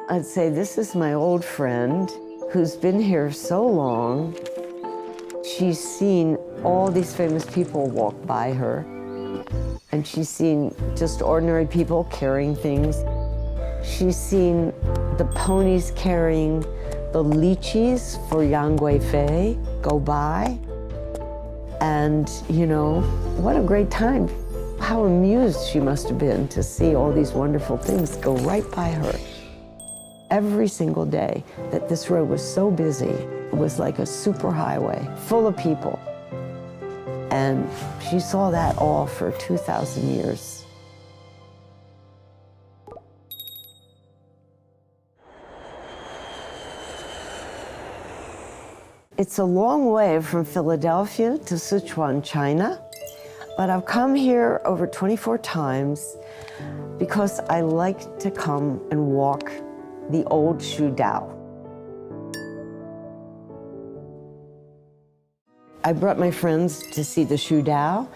I'd say this is my old friend who's been here so long. She's seen all these famous people walk by her, and she's seen just ordinary people carrying things. She's seen the ponies carrying the lychees for Yang Guifei go by. And, you know, what a great time. How amused she must have been to see all these wonderful things go right by her. Every single day that this road was so busy, it was like a superhighway full of people. And she saw that all for 2,000 years. It's a long way from Philadelphia to Sichuan, China, but I've come here over 24 times because I like to come and walk the old Shudao. I brought my friends to see the Shudao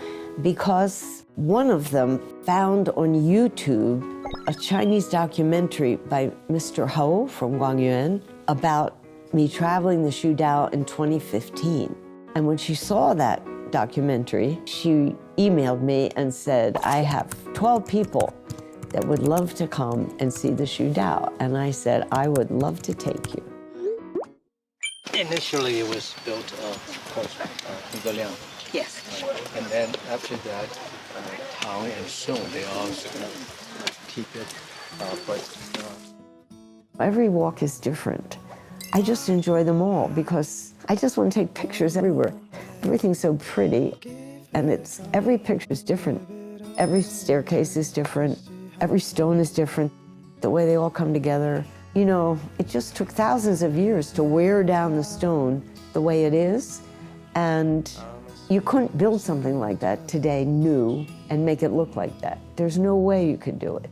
because one of them found on YouTube a Chinese documentary by Mr. Ho from Guan Guan about me traveling the Shudao in 2015. And when she saw that documentary, she emailed me and said, I have 12 people that would love to come and see the Shudao. And I said, I would love to take you. Initially, it was built Pavilion. Yes. And then after that, Tang and Song, they all keep it. Every walk is different. I just enjoy them all because I just want to take pictures everywhere. Everything's so pretty, and every picture is different. Every staircase is different. Every stone is different. The way they all come together. You know, it just took thousands of years to wear down the stone the way it is, and you couldn't build something like that today new and make it look like that. There's no way you could do it.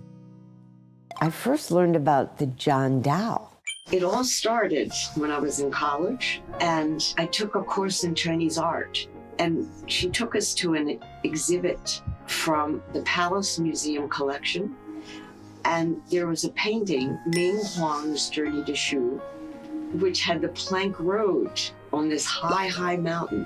I first learned about the Jiandao. It all started when I was in college, and I took a course in Chinese art. And she took us to an exhibit from the Palace Museum collection. And there was a painting, Ming Huang's Journey to Shu, which had the plank road on this high, high mountain.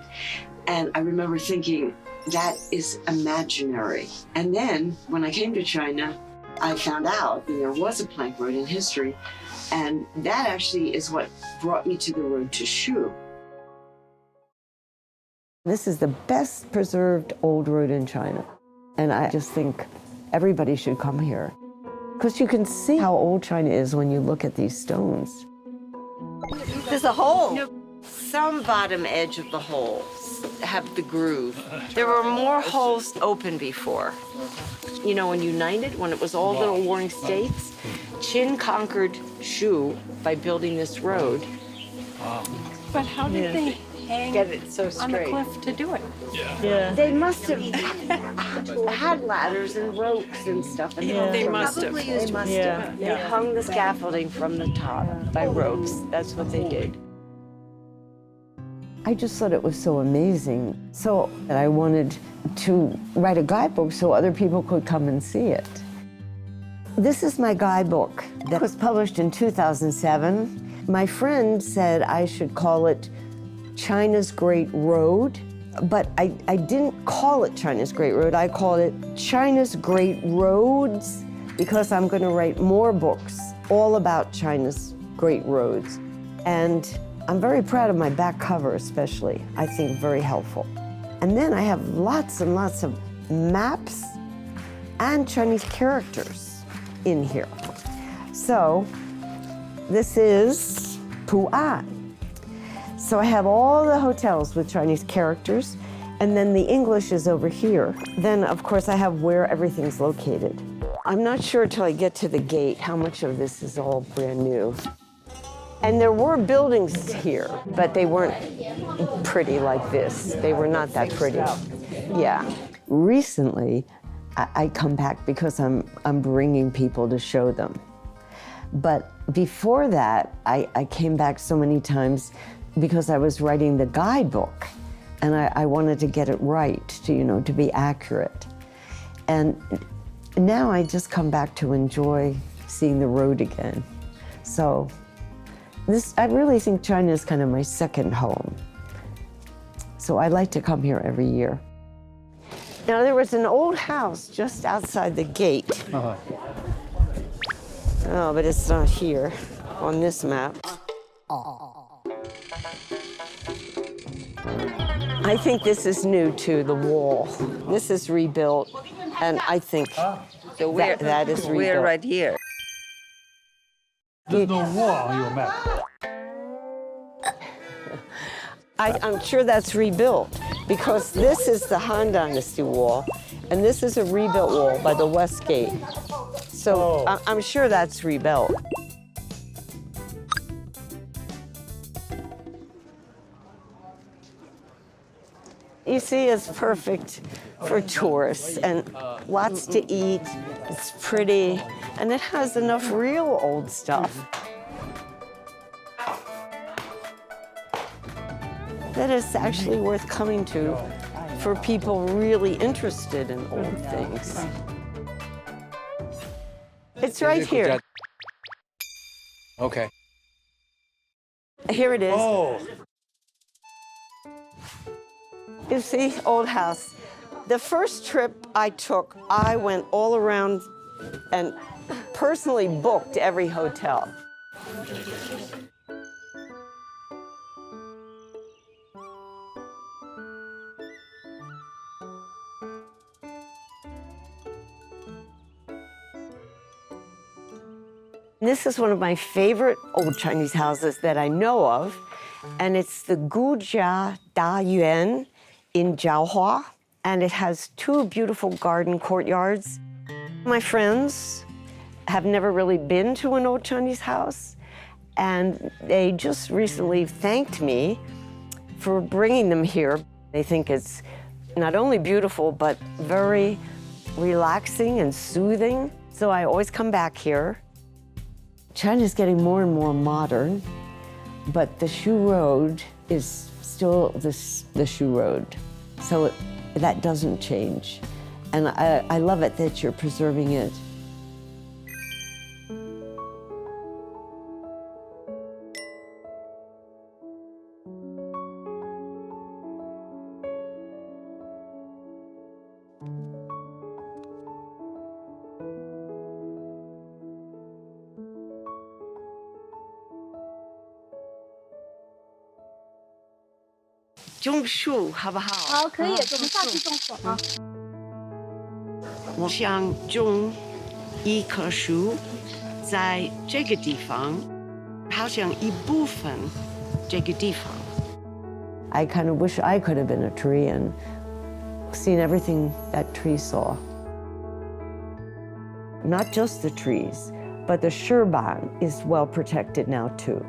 And I remember thinking, that is imaginary. And then when I came to China, I found out that there was a plank road in history. And that actually is what brought me to the road to Shu. This is the best preserved old road in China. And I just think everybody should come here. Because you can see how old China is when you look at these stones. There's a hole. Some bottom edge of the holes have the groove. There were more holes open before. You know, when united, when it was all little warring states, Qin conquered Shu by building this road. But how did they hang Get it so straight on the cliff to do it? Yeah. They must have had ladders and ropes and stuff. And They must have. They must Yeah. have. They hung the scaffolding from the top by ropes. That's what they did. I just thought it was so amazing. So I wanted to write a guidebook so other people could come and see it. This is my guidebook that was published in 2007. My friend said I should call it China's Great Road, but I didn't call it China's Great Road. I called it China's Great Roads because I'm going to write more books all about China's great roads. And I'm very proud of my back cover especially. I think very helpful. And then I have lots and lots of maps and Chinese characters in here. So this is Pu'an. So I have all the hotels with Chinese characters, and then the English is over here. Then, of course, I have where everything's located. I'm not sure till I get to the gate how much of this is all brand new. And there were buildings here, but they weren't pretty like this. They were not that pretty. Yeah. Recently, I come back because I'm bringing people to show them. But before that, I came back so many times because I was writing the guidebook, and I wanted to get it right, to be accurate. And now I just come back to enjoy seeing the road again. So I really think China is kind of my second home. So I like to come here every year. Now there was an old house just outside the gate. Oh, but it's not here on this map. I think this is new too, the wall. This is rebuilt, and I think that is rebuilt. We're right here. There's no wall on your map. I'm sure that's rebuilt because this is the Han Dynasty wall, and this is a rebuilt wall by the West Gate. So I'm sure that's rebuilt. You see, it's perfect for tourists and lots to eat. It's pretty, and it has enough real old stuff that is actually worth coming to for people really interested in old things. It's right here. Okay. Here it is. Oh, You see, old house. The first trip I took, I went all around and personally booked every hotel. This is one of my favorite old Chinese houses that I know of, and it's the Gujia Da Yuan in Jiaohua, and it has two beautiful garden courtyards. My friends have never really been to an old Chinese house, and they just recently thanked me for bringing them here. They think it's not only beautiful, but very relaxing and soothing, so I always come back here. China's getting more and more modern, but the Shu Road is still the Shu Road. So that doesn't change. And I love it that you're preserving it.种树好不好？好，可以，我们下去种树啊。我想种一棵树，在这个地方，好像一部分这个地方。I kind of wish I could have been a tree and seen everything that tree saw. Not just the trees, but the Shurban is well protected now too.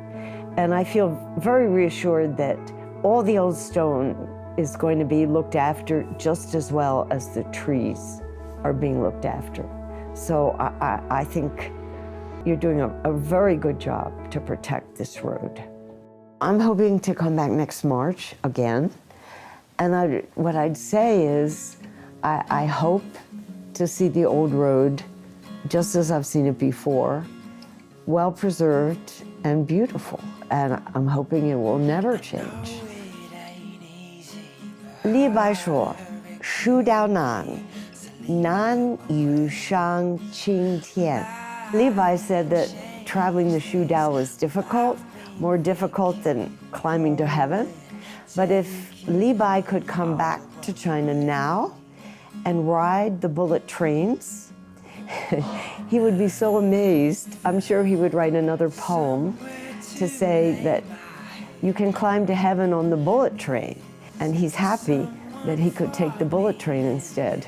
And I feel very reassured that all the old stone is going to be looked after just as well as the trees are being looked after. So I think you're doing a very good job to protect this road. I'm hoping to come back next March again. And what I'd say is I hope to see the old road just as I've seen it before, well preserved and beautiful. And I'm hoping it will never change. 李白说 Shudao 难于上青天. Levi said that traveling the Shudao was difficult, more difficult than climbing to heaven. But if Levi could come back to China now and ride the bullet trains, he would be so amazed. I'm sure he would write another poem to say that you can climb to heaven on the bullet train. And he's happy that he could take the bullet train instead.